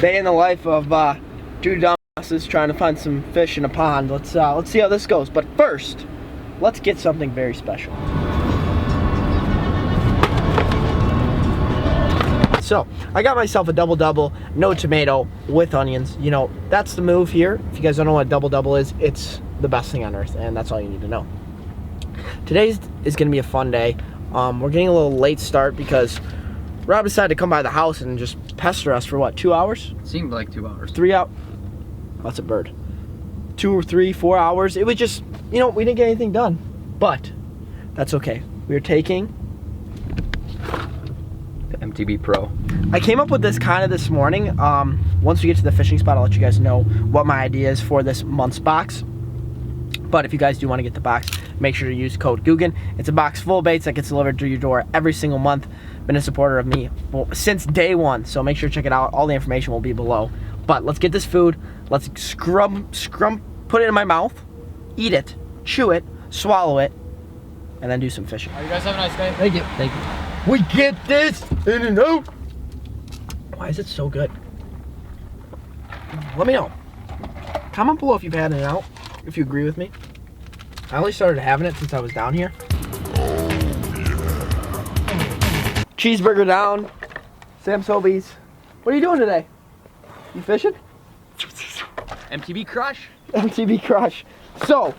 Day in the life of two dumbasses trying to find some fish in a pond. Let's see how this goes. But first, let's get something very special. So, I got myself a double-double, no tomato, with onions. You know, that's the move here. If you guys don't know what a double-double is, it's the best thing on earth, and that's all you need to know. Today's is going to be a fun day. We're getting a little late start because Rob decided to come by the house and just pester us for what, 2 hours? Seemed like 2 hours. 3 hours. That's a bird. 2 or 3, 4 hours. It was just, you know, we didn't get anything done. But that's okay. We're taking The MTB Pro. I came up with this kind of this morning. Once we get to the fishing spot, I'll let you guys know what my idea is for this month's box. But if you guys do want to get the box, make sure to use code Googan. It's a box full of baits that gets delivered to your door every single month. Been a supporter of me since day one, so make sure to check it out. All the information will be below. But let's get this food. Let's scrum, put it in my mouth, eat it, chew it, swallow it, and then do some fishing. You guys have a nice day. Thank you. Thank you. We get this in and out. Why is it so good? Let me know. Comment below if you've had it out, if you agree with me. I only started having it since I was down here. Cheeseburger down. Sam Sobi's. What are you doing today? You fishing? MTB CRUSH. MTB CRUSH. So,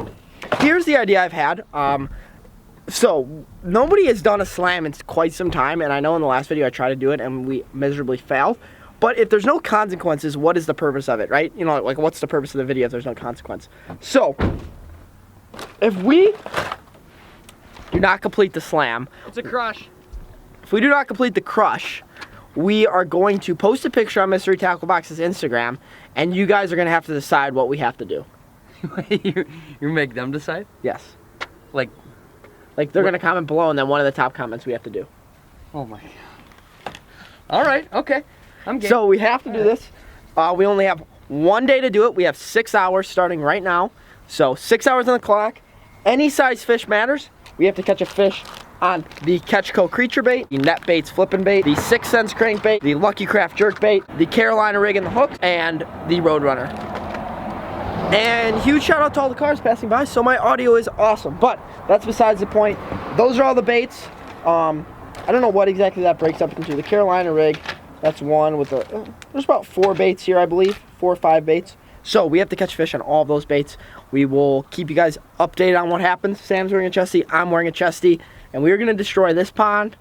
here's the idea I've had. So, nobody has done a slam in quite some time, and I know in the last video I tried to do it and we miserably failed. But if there's no consequences, what is the purpose of it, right? You know, like, what's the purpose of the video if there's no consequence? So, if we do not complete the slam... It's a crush. If we do not complete the crush, we are going to post a picture on Mystery Tackle Box's Instagram, and you guys are going to have to decide what we have to do. You make them decide? Yes. Like they're going to comment below, and then one of the top comments we have to do. Oh my god. Alright, okay. I'm game. So we have to do this. We only have 1 day to do it. We have 6 hours starting right now. So 6 hours on the clock. Any size fish matters. We have to catch a fish on the Catchco creature bait, the Net Baits flipping bait, the 6 Cents crankbait, the Lucky Craft jerk bait, the Carolina rig and the hook, and the Roadrunner. And huge shout out to all the cars passing by. So my audio is awesome, but that's besides the point. Those are all the baits. I don't know what exactly that breaks up into. The Carolina rig, that's one with the, there's about 4 baits here, I believe, 4 or 5 baits. So we have to catch fish on all of those baits. We will keep you guys updated on what happens. Sam's wearing a chesty, I'm wearing a chesty, and we're gonna destroy this pond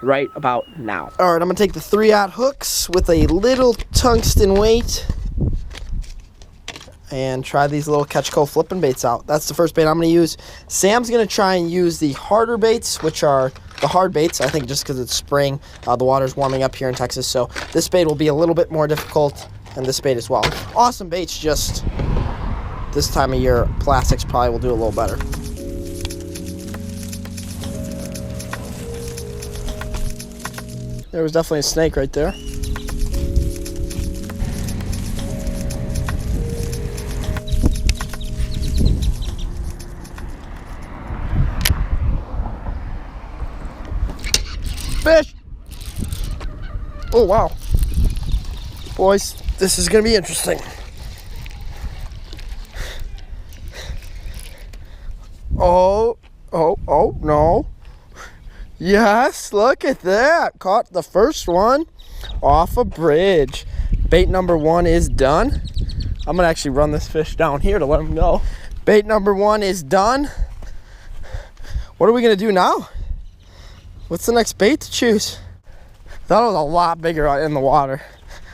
right about now. All right, I'm gonna take the 3/0 hooks with a little tungsten weight and try these little Catchco flipping baits out. That's the first bait I'm gonna use. Sam's gonna try and use the harder baits, which are the hard baits, I think just because it's spring. The water's warming up here in Texas, so this bait will be a little bit more difficult, and this bait as well. Awesome baits, just this time of year, plastics probably will do a little better. There was definitely a snake right there. Fish! Oh, wow. Boys, this is going to be interesting. Oh, no. Yes, look at that. Caught the first one off a bridge. Bait number 1 is done. I'm going to actually run this fish down here to let him go. Bait number 1 is done. What are we going to do now? What's the next bait to choose? That was a lot bigger in the water.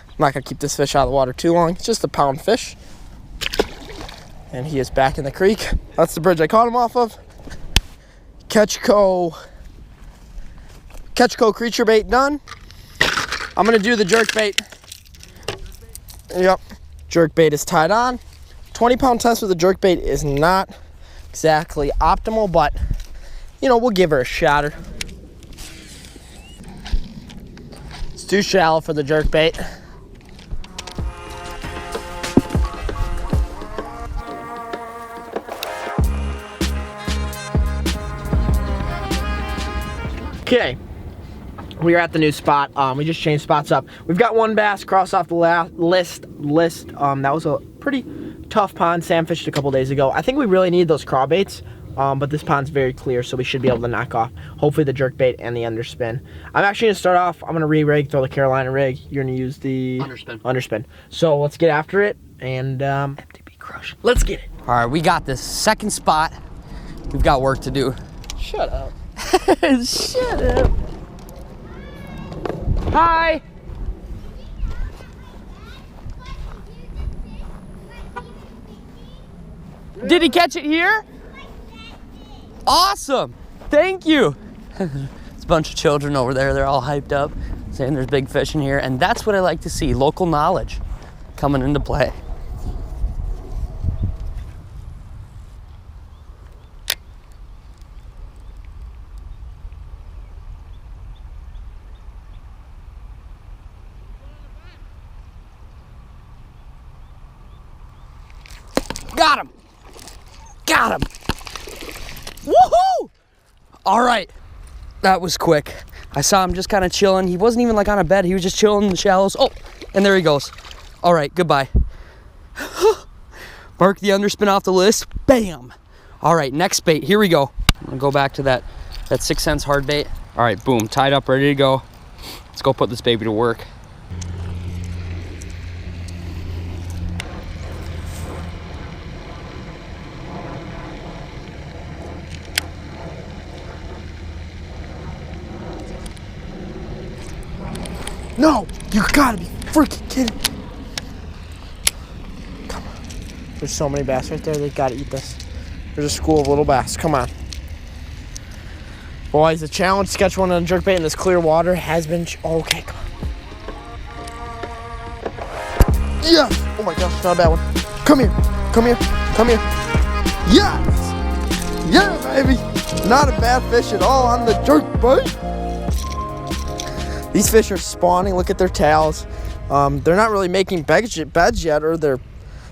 I'm not going to keep this fish out of the water too long. It's just a pound fish. And he is back in the creek. That's the bridge I caught him off of. Catchco creature bait done. I'm going to do the jerk bait. Yep. Jerk bait is tied on. 20-pound test with the jerk bait is not exactly optimal, but, you know, we'll give her a shot. It's too shallow for the jerk bait. Okay, We are at the new spot. We just changed spots up. We've got one bass crossed off the list. That was a pretty tough pond. Sam fished a couple days ago. I think we really need those craw baits, but this pond's very clear, so we should be able to knock off hopefully the jerk bait and the underspin. I'm actually gonna start off. I'm gonna re-rig, throw the Carolina rig. You're gonna use the underspin. So let's get after it and MTB crush. Let's get it. All right, we got this second spot. We've got work to do. Shut up. Shut up. Hi. Did he catch it here? Awesome. Thank you. It's a bunch of children over there. They're all hyped up, saying there's big fish in here. And that's what I like to see, local knowledge coming into play. Got him! Got him! Woohoo! All right, that was quick. I saw him just kind of chilling. He wasn't even like on a bed. He was just chilling in the shallows. Oh, and there he goes. All right, goodbye. Mark the underspin off the list. Bam! All right, next bait. Here we go. I'm gonna go back to that 6 cents hard bait. All right, boom, tied up, ready to go. Let's go put this baby to work. No, you gotta be freaking kidding. Come on. There's so many bass right there, they gotta eat this. There's a school of little bass, come on. Boys, the challenge to catch one on a jerkbait in this clear water has been, okay, come on. Yes! Oh my gosh, not a bad one. Come here, come here, come here. Yes! Yeah, baby! Not a bad fish at all on the jerkbait. These fish are spawning. Look at their tails. They're not really making beds yet, or they're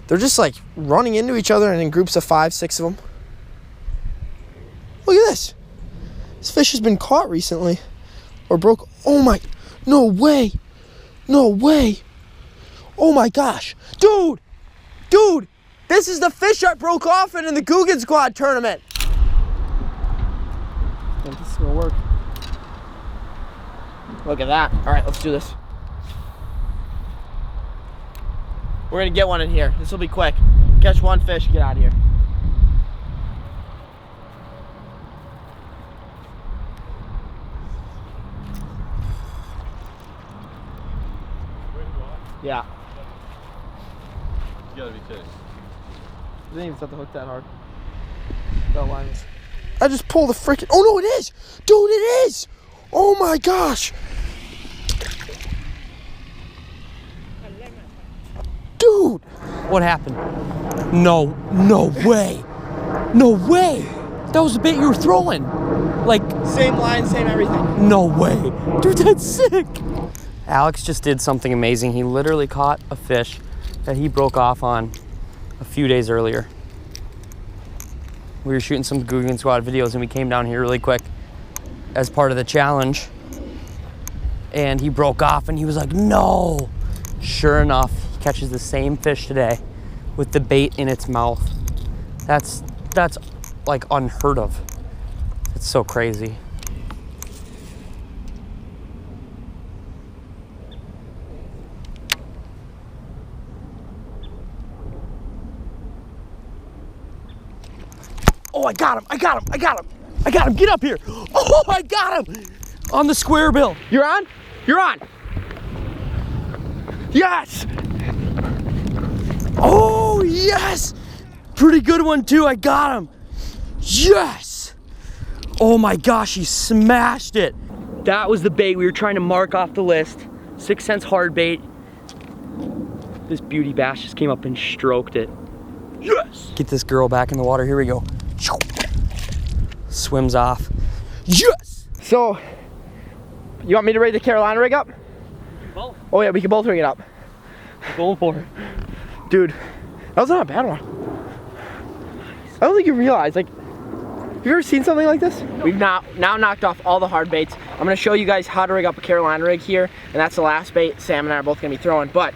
just like running into each other and in groups of 5, 6 of them. Look at this. This fish has been caught recently, or broke. Oh my! No way! No way! Oh my gosh, dude! Dude! This is the fish I broke off in the Googan squad tournament. I think this is gonna work. Look at that. All right, let's do this. We're gonna get one in here. This will be quick. Catch one fish, get out of here. Yeah. You gotta be kidding. I didn't even set the hook that hard. That line was... I just pulled the freaking... Oh no, it is! Dude, it is! Oh my gosh! Dude! What happened? No way. No way. That was the bait you were throwing. Like, same line, same everything. no way. Dude, that's sick. Alex just did something amazing. He literally caught a fish that he broke off on a few days earlier. We were shooting some Googan squad videos and we came down here really quick as part of the challenge. And he broke off and he was like, no. Sure enough, he catches the same fish today with the bait in its mouth. That's like unheard of. It's so crazy. Oh, I got him, I got him, I got him. I got him, get up here. Oh, I got him. On the square bill. You're on? You're on. Yes. Oh, yes. Pretty good one too, I got him. Yes. Oh my gosh, he smashed it. That was the bait we were trying to mark off the list. 6 cents hard bait. This beauty bass just came up and stroked it. Yes. Get this girl back in the water, here we go. Swims off. Yes. So, you want me to rig the Carolina rig up? Both. Oh yeah, we can both rig it up. Going for it. Dude, that was not a bad one. I don't think you realize, like, Have you ever seen something like this? We've now knocked off all the hard baits. I'm gonna show you guys how to rig up a Carolina rig here, and that's the last bait Sam and I are both gonna be throwing. But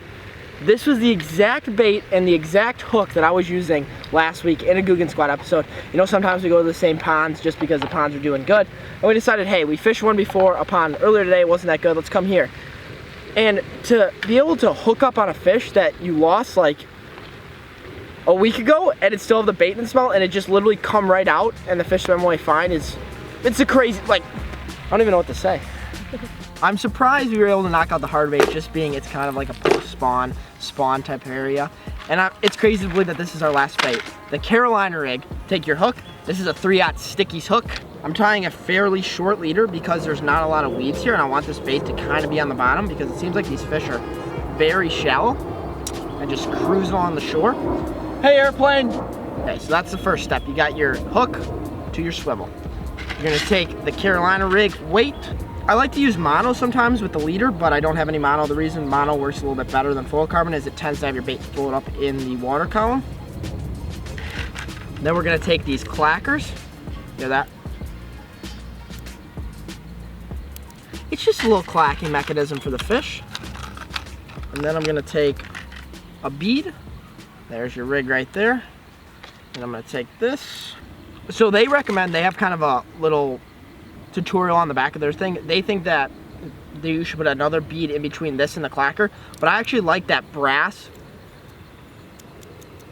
this was the exact bait and the exact hook that I was using last week in a Googan Squad episode. You know, sometimes we go to the same ponds just because the ponds are doing good. And we decided, hey, we fished one before, a pond earlier today, it wasn't that good, let's come here. And to be able to hook up on a fish that you lost like a week ago and it still have the bait and smell and it just literally come right out and the fish swim away fine it's a crazy, like, I don't even know what to say. I'm surprised we were able to knock out the hard bait, just being it's kind of like a post-spawn, spawn type area. And it's crazy to believe that this is our last bait. The Carolina rig, take your hook. This is a 3/0 Stickies hook. I'm tying a fairly short leader because there's not a lot of weeds here and I want this bait to kind of be on the bottom because it seems like these fish are very shallow and just cruise along the shore. Hey, airplane! Okay, so that's the first step. You got your hook to your swivel. You're gonna take the Carolina rig weight. I like to use mono sometimes with the leader, but I don't have any mono. The reason mono works a little bit better than fluorocarbon is it tends to have your bait float up in the water column. Then we're gonna take these clackers. Hear that? It's just a little clacking mechanism for the fish. And then I'm gonna take a bead. There's your rig right there. And I'm gonna take this. So they recommend, they have kind of a little tutorial on the back of their thing. They think that you should put another bead in between this and the clacker, but I actually like that brass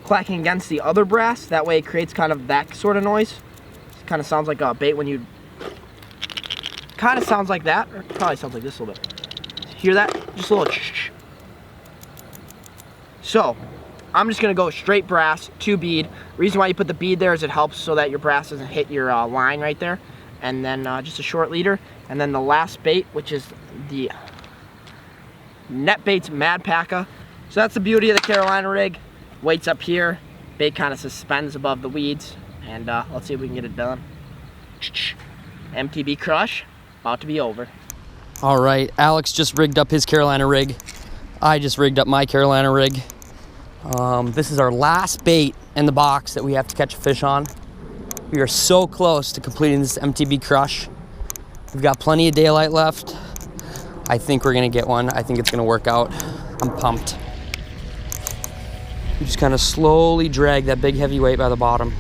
clacking against the other brass. That way it creates kind of that sort of noise. It kind of sounds like a bait when you, kind of sounds like that, or it probably sounds like this a little bit. Hear that? Just a little shh. So I'm just gonna go straight brass, 2 bead. Reason why you put the bead there is it helps so that your brass doesn't hit your line right there. And then just a short leader. And then the last bait, which is the Net Baits Mad Packa. So that's the beauty of the Carolina rig. Weight's up here, bait kind of suspends above the weeds. And let's see if we can get it done. MTB CRUSH, about to be over. All right, Alex just rigged up his Carolina rig. I just rigged up my Carolina rig. This is our last bait in the box that we have to catch a fish on. We are so close to completing this MTB CRUSH. We've got plenty of daylight left. I think we're gonna get one. I think it's gonna work out. I'm pumped. You just kind of slowly drag that big heavy weight by the bottom.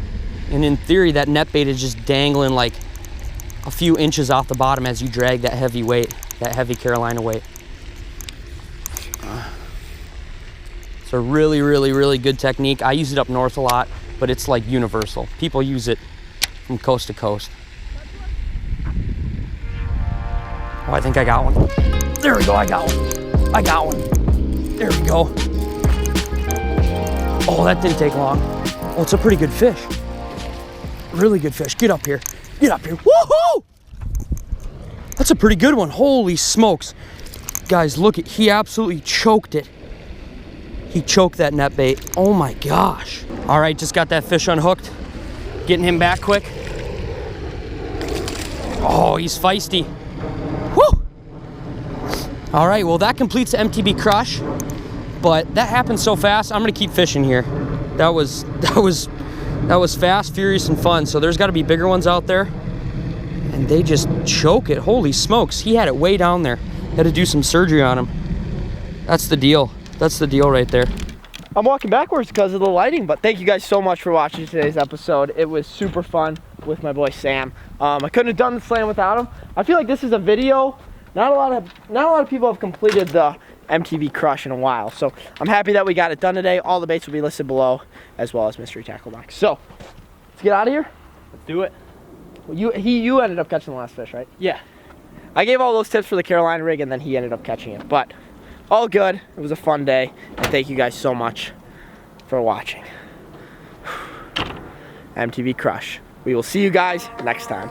And in theory, that net bait is just dangling like a few inches off the bottom as you drag that heavy weight, that heavy Carolina weight. It's a really, really, really good technique. I use it up north a lot, but it's like universal. People use it from coast to coast. Oh, I think I got one. There we go, I got one. I got one. There we go. Oh, that didn't take long. Oh, it's a pretty good fish. Really good fish. Get up here. Get up here. Woohoo! That's a pretty good one. Holy smokes. Guys, look at, he absolutely choked it. He choked that net bait. Oh my gosh. All right, just got that fish unhooked. Getting him back quick. Oh, he's feisty. Woo! All right, well that completes the MTB CRUSH, but that happened so fast. I'm gonna keep fishing here. That was fast, furious, and fun. So there's gotta be bigger ones out there. And they just choke it. Holy smokes, he had it way down there. Had to do some surgery on him. That's the deal. That's the deal right there. I'm walking backwards because of the lighting, but thank you guys so much for watching today's episode. It was super fun with my boy Sam. I couldn't have done the slam without him. I feel like this is a video. Not a lot of people have completed the MTB CRUSH in a while, so I'm happy that we got it done today. All the baits will be listed below, as well as mystery tackle box. So let's get out of here. Let's do it. Well, you ended up catching the last fish, right? Yeah. I gave all those tips for the Carolina rig, and then he ended up catching it. But all good. It was a fun day, and thank you guys so much for watching. MTB CRUSH. We will see you guys next time.